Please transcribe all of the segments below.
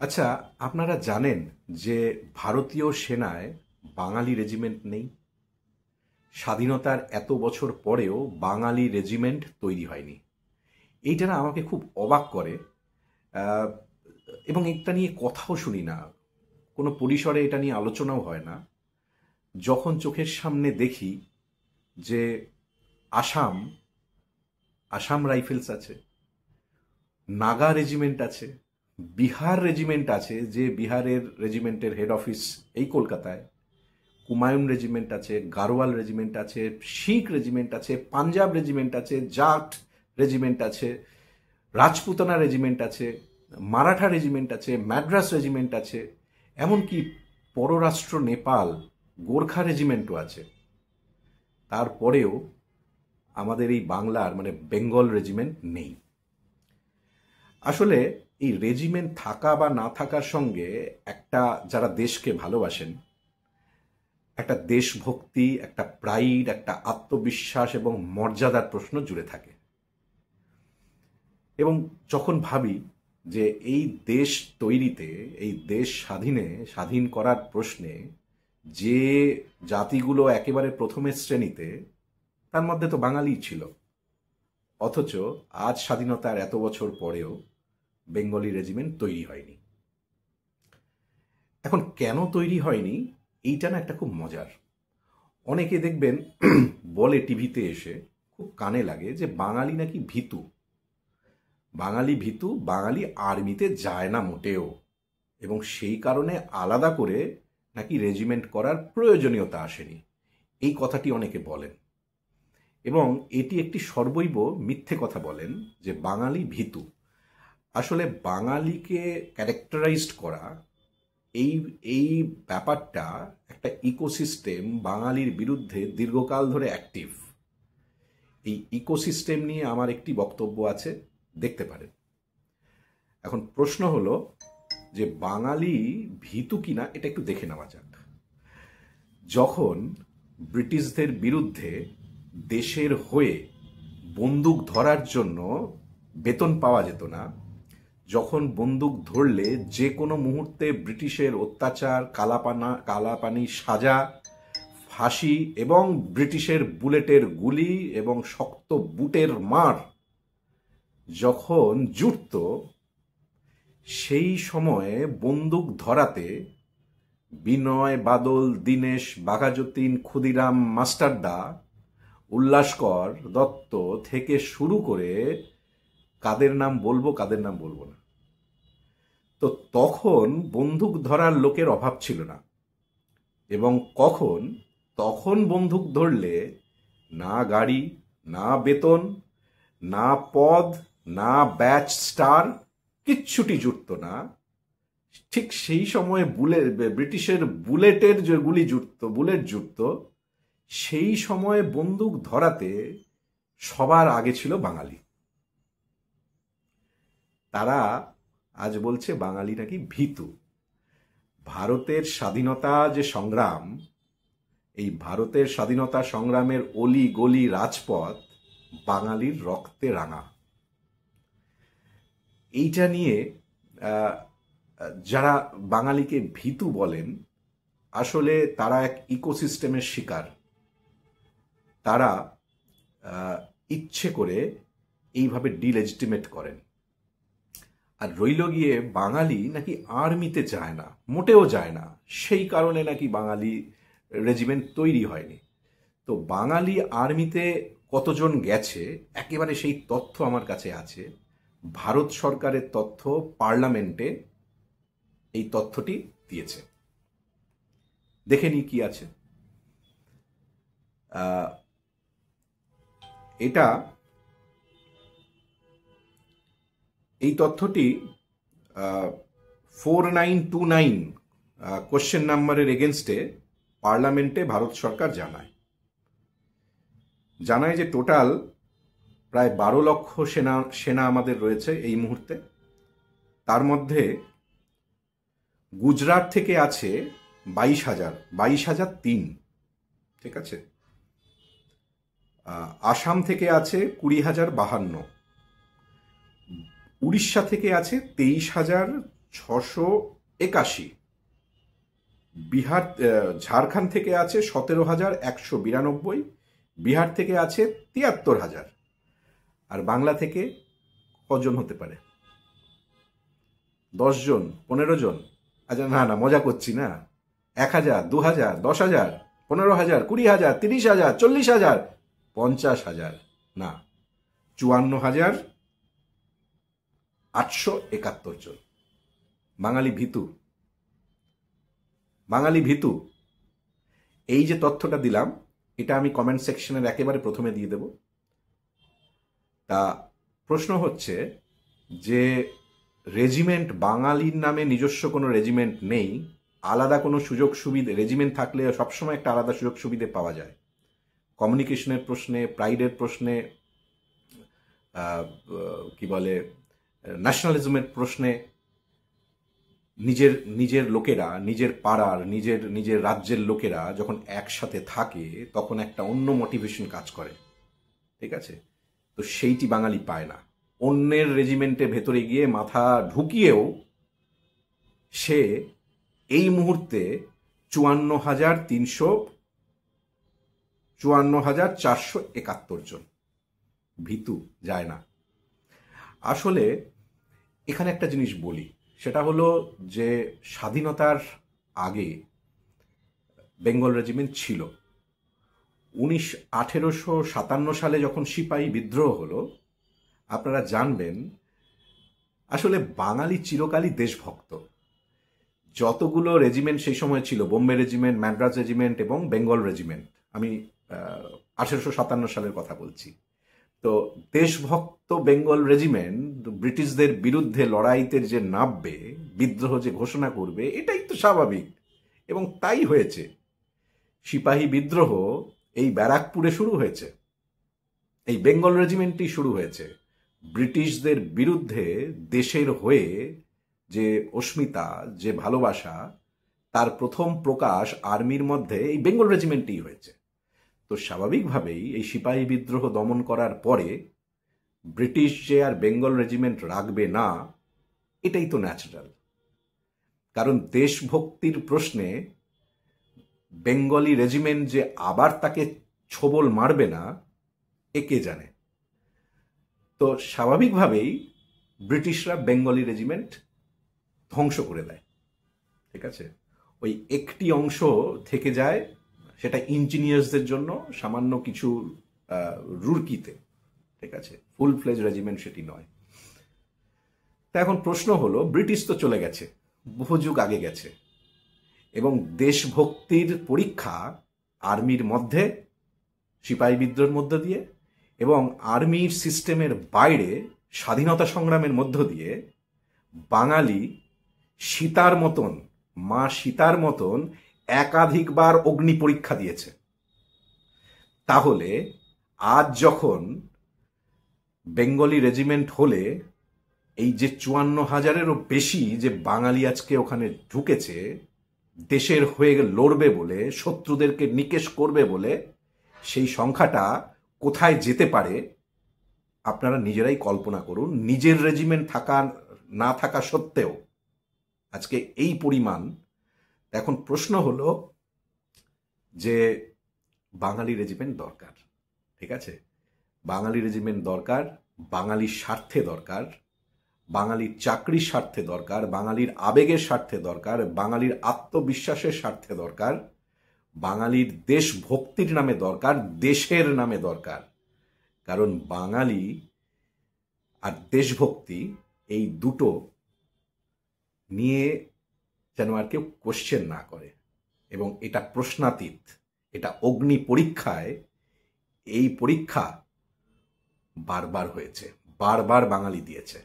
আচ্ছা, আপনারা জানেন যে ভারতীয় সেনায় বাঙালি রেজিমেন্ট নেই? স্বাধীনতার এত বছর পরেও বাঙালি রেজিমেন্ট তৈরি হয়নি। এইটা না আমাকে খুব অবাক করে। আহ, এবং এটা নিয়ে কথাও শুনি না, কোনো পরিসরে এটা নিয়ে আলোচনাও হয় না। যখন চোখের সামনে দেখি যে আসাম আসাম রাইফেলস আছে, নাগা রেজিমেন্ট আছে, বিহার রেজিমেন্ট আছে, যে বিহারের রেজিমেন্টের হেড অফিস এই কলকাতায়, কুমায়ুন রেজিমেন্ট আছে, গারোয়াল রেজিমেন্ট আছে, শিখ রেজিমেন্ট আছে, পাঞ্জাব রেজিমেন্ট আছে, জাট রেজিমেন্ট আছে, রাজপুতানা রেজিমেন্ট আছে, মারাঠা রেজিমেন্ট আছে, ম্যাড্রাস রেজিমেন্ট আছে, এমনকি পররাষ্ট্র নেপাল গোর্খা রেজিমেন্টও আছে। তারপরেও আমাদের এই বাংলার মানে বেঙ্গল রেজিমেন্ট নেই। আসলে এই রেজিমেন্ট থাকা বা না থাকার সঙ্গে একটা, যারা দেশকে ভালোবাসেন, একটা দেশভক্তি, একটা প্রাইড, একটা আত্মবিশ্বাস এবং মর্যাদার প্রশ্ন জুড়ে থাকে। এবং যখন ভাবি যে এই দেশ তৈরিতে, এই দেশ স্বাধীন করার প্রশ্নে যে জাতিগুলো একেবারে প্রথমের শ্রেণীতে, তার মধ্যে তো বাঙালিই ছিল। অথচ আজ স্বাধীনতার এত বছর পরেও বেঙ্গলি রেজিমেন্ট তৈরি হয়নি। এখন কেন তৈরি হয়নি, এইটা না একটা খুব মজার। অনেকে দেখবেন বলে টিভিতে এসে, খুব কানে লাগে, যে বাঙালি নাকি ভীতু। বাঙালি ভীতু, বাঙালি আর্মিতে যায় না মোটেও, এবং সেই কারণে আলাদা করে নাকি রেজিমেন্ট করার প্রয়োজনীয়তা আসেনি। এই কথাটি অনেকে বলেন, এবং এটি একটি সর্বৈব মিথ্যে কথা বলেন যে বাঙালি ভীতু। আসলে বাঙালিকে ক্যারেক্টারাইজড করা, এই এই ব্যাপারটা একটা ইকোসিস্টেম বাঙালির বিরুদ্ধে দীর্ঘকাল ধরে অ্যাক্টিভ। এই ইকোসিস্টেম নিয়ে আমার একটি বক্তব্য আছে, দেখতে পারেন। এখন প্রশ্ন হলো যে বাঙালি ভীতু কিনা, এটা একটু দেখে নেওয়া যাক। যখন ব্রিটিশদের বিরুদ্ধে দেশের হয়ে বন্দুক ধরার জন্য বেতন পাওয়া যেত না, যখন বন্দুক ধরলে যে কোনো মুহূর্তে ব্রিটিশের অত্যাচার, কালাপানি সাজা, ফাঁসি এবং ব্রিটিশের বুলেটের গুলি এবং শক্ত বুটের মার যখন জুটত, সেই সময়ে বন্দুক ধরাতে বিনয়, বাদল, দীনেশ, বাঘাযতীন, ক্ষুদিরাম মাস্টারদা, উল্লাসকর, দত্ত থেকে শুরু করে, কাদের নাম বলবো কাদের নাম বলবো না, তো তখন বন্দুক ধরার লোকের অভাব ছিল না। এবং তখন বন্দুক ধরলে না গাড়ি, না বেতন, না পদ, না ব্যাচ স্টার, কিচ্ছুটি জুটত না। ঠিক সেই সময়ে ব্রিটিশের বুলেটের যে বুলেট জুটত। সেই সময়ে বন্দুক ধরাতে সবার আগে ছিল বাঙালি। তারা আজ বলছে বাঙালি নাকি ভীতু। ভারতের স্বাধীনতা যে সংগ্রাম, এই ভারতের স্বাধীনতা সংগ্রামের অলি গলি রাজপথ বাঙালির রক্তে রাঙা। এইটা নিয়ে যারা বাঙালিকে ভীতু বলেন, আসলে তারা এক ইকোসিস্টেমের শিকার। তারা ইচ্ছে করে এইভাবে ডিলেজিটিমেট করেন। আর রইল গিয়ে বাঙালি নাকি আর্মিতে যায় না, মোটেও যায় না, সেই কারণে নাকি বাঙালি রেজিমেন্ট তৈরি হয়নি। তো বাঙালি আর্মিতে কতজন গেছে, একেবারে সেই তথ্য আমার কাছে আছে। ভারত সরকারের তথ্য, পার্লামেন্টে এই তথ্যটি দিয়েছে। দেখে নি কি আছে। এই তথ্যটি 4929 কোশ্চেন নাম্বারের এগেনস্টে পার্লামেন্টে ভারত সরকার জানায় যে টোটাল প্রায় 12 লক্ষ সেনা আমাদের রয়েছে এই মুহূর্তে। তার মধ্যে গুজরাট থেকে আছে 22,003, ঠিক আছে। আসাম থেকে আছে 20,052, উড়িষ্যা থেকে আছে 23,000 681। বিহার ঝাড়খণ্ড থেকে আছে 17,192, বিহার থেকে আছে 73,000, আর বাংলা থেকে কজন হতে পারে? 10 জন, 15 জন? আচ্ছা না না, মজা করছি না। 1,000, 2,000, 10,000, 15,000, 20,000, 30,000, 40,000, 50,000? না, 54,871 জন। বাঙালি ভীতু, বাঙালি ভীতু। এই যে তথ্যটা দিলাম, এটা আমি কমেন্ট সেকশনের একেবারে প্রথমে দিয়ে দেব। তা প্রশ্ন হচ্ছে যে রেজিমেন্ট, বাঙালির নামে নিজস্ব কোনো রেজিমেন্ট নেই, আলাদা কোনো সুযোগ সুবিধে, রেজিমেন্ট থাকলে সবসময় একটা আলাদা সুযোগ সুবিধে পাওয়া যায়। কমিউনিকেশনের প্রশ্নে, প্রাইডের প্রশ্নে, কি বলে, ন্যাশনালিজমের প্রশ্নে নিজের নিজের লোকেরা, নিজের পাড়ার, নিজের রাজ্যের লোকেরা যখন একসাথে থাকে তখন একটা অন্য মোটিভেশন কাজ করে। ঠিক আছে? তো সেইটি বাঙালি পায় না। অন্যের রেজিমেন্টের ভেতরে গিয়ে মাথা ঢুকিয়েও সে এই মুহূর্তে 54,471 জন। ভীতু যায় না। আসলে এখানে একটা জিনিস বলি, সেটা হলো যে স্বাধীনতার আগে বেঙ্গল রেজিমেন্ট ছিল। 1857 সালে যখন সিপাহী বিদ্রোহ হলো, আপনারা জানবেন আসলে বাঙালি চিরকালই দেশভক্ত। যতগুলো রেজিমেন্ট সেই সময় ছিল, বোম্বে রেজিমেন্ট, ম্যাড্রাস রেজিমেন্ট এবং বেঙ্গল রেজিমেন্ট, আমি 1857 সালের কথা বলছি। তো দেশভক্ত বেঙ্গল রেজিমেন্ট ব্রিটিশদের বিরুদ্ধে লড়াইতে যে নামবে, বিদ্রোহ যে ঘোষণা করবে, এটাই তো স্বাভাবিক, এবং তাই হয়েছে। সিপাহী বিদ্রোহ এই ব্যারাকপুরে শুরু হয়েছে, এই বেঙ্গল রেজিমেন্টই শুরু হয়েছে। ব্রিটিশদের বিরুদ্ধে দেশের হয়ে যে অস্মিতা, যে ভালোবাসা, তার প্রথম প্রকাশ আর্মির মধ্যে এই বেঙ্গল রেজিমেন্টই হয়েছে। তো স্বাভাবিকভাবেই এই সিপাহী বিদ্রোহ দমন করার পরে ব্রিটিশ যে আর বেঙ্গল রেজিমেন্ট রাখবে না, এটাই তো ন্যাচারাল। কারণ দেশভক্তির প্রশ্নে বেঙ্গলি রেজিমেন্ট যে আবার তাকে ছোবল মারবে না, কে জানে। তো স্বাভাবিকভাবেই ব্রিটিশরা বেঙ্গলি রেজিমেন্ট ধ্বংস করে দেয়। ঠিক আছে? ওই একটি অংশ থেকে যায়, সেটা ইঞ্জিনিয়ার্সদের জন্য সামান্য কিছু রুরকিতে। ঠিক আছে? ফুল ফ্লেজ রেজিমেন্ট সেটি নয়। তা এখন প্রশ্ন হলো, ব্রিটিশ তো চলে গেছে, বহু যুগ আগে গেছে, এবং দেশভক্তির পরীক্ষা আর্মির মধ্যে, সিপাহী বিদ্রোহের মধ্য দিয়ে, এবং আর্মির সিস্টেমের বাইরে স্বাধীনতা সংগ্রামের মধ্য দিয়ে বাঙালি সীতার মতন, মা সীতার মতন একাধিকবার অগ্নি পরীক্ষা দিয়েছে। তাহলে আজ যখন বেঙ্গলি রেজিমেন্ট হলে এই যে 54,000-এরও বেশি যে বাঙালি আজকে ওখানে ঢুকেছে দেশের হয়ে লড়বে বলে, শত্রুদেরকে নিকেশ করবে বলে, সেই সংখ্যাটা কোথায় যেতে পারে আপনারা নিজেরাই কল্পনা করুন। নিজের রেজিমেন্ট থাকা না থাকা সত্ত্বেও আজকে এই পরিমাণ। এখন প্রশ্ন হলো যে বাঙালি রেজিমেন্ট দরকার। ঠিক আছে? বাঙালি রেজিমেন্ট দরকার, বাঙালির স্বার্থে দরকার, বাঙালির চাকরির স্বার্থে দরকার, বাঙালির আবেগের স্বার্থে দরকার, বাঙালির আত্মবিশ্বাসের স্বার্থে দরকার, বাঙালির দেশভক্তির নামে দরকার, দেশের নামে দরকার। কারণ বাঙালি আর দেশভক্তি এই দুটো নিয়ে যেন আর কেউ কোশ্চেন না করে, এবং এটা প্রশ্নাতীত, এটা অগ্নি পরীক্ষায়, এই পরীক্ষা বারবার হয়েছে, বারবার বাঙালি দিয়েছে।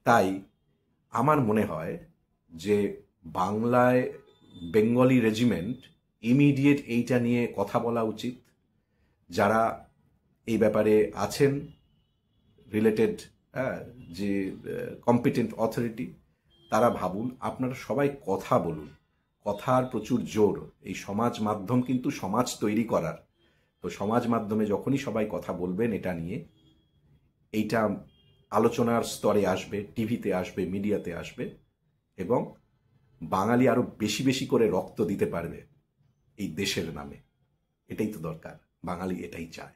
তাই আমার মনে হয় যে বাংলায় বেঙ্গলি রেজিমেন্ট ইমিডিয়েট এইটা নিয়ে কথা বলা উচিত। যারা এই ব্যাপারে আছেন রিলেটেড, যে কম্পিটেন্ট অথরিটি, তারা ভাবুন, আপনারা সবাই কথা বলুন। কথার প্রচুর জোর। এই সমাজ মাধ্যম কিন্তু সমাজ তৈরি করার। তো সমাজ মাধ্যমে যখনই সবাই কথা বলবেন এটা নিয়ে, এইটা আলোচনার স্তরে আসবে, টিভিতে আসবে, মিডিয়াতে আসবে, এবং বাঙালি আরো বেশি বেশি করে রক্ত দিতে পারবে এই দেশের নামে। এটাই তো দরকার, বাঙালি এটাই চায়।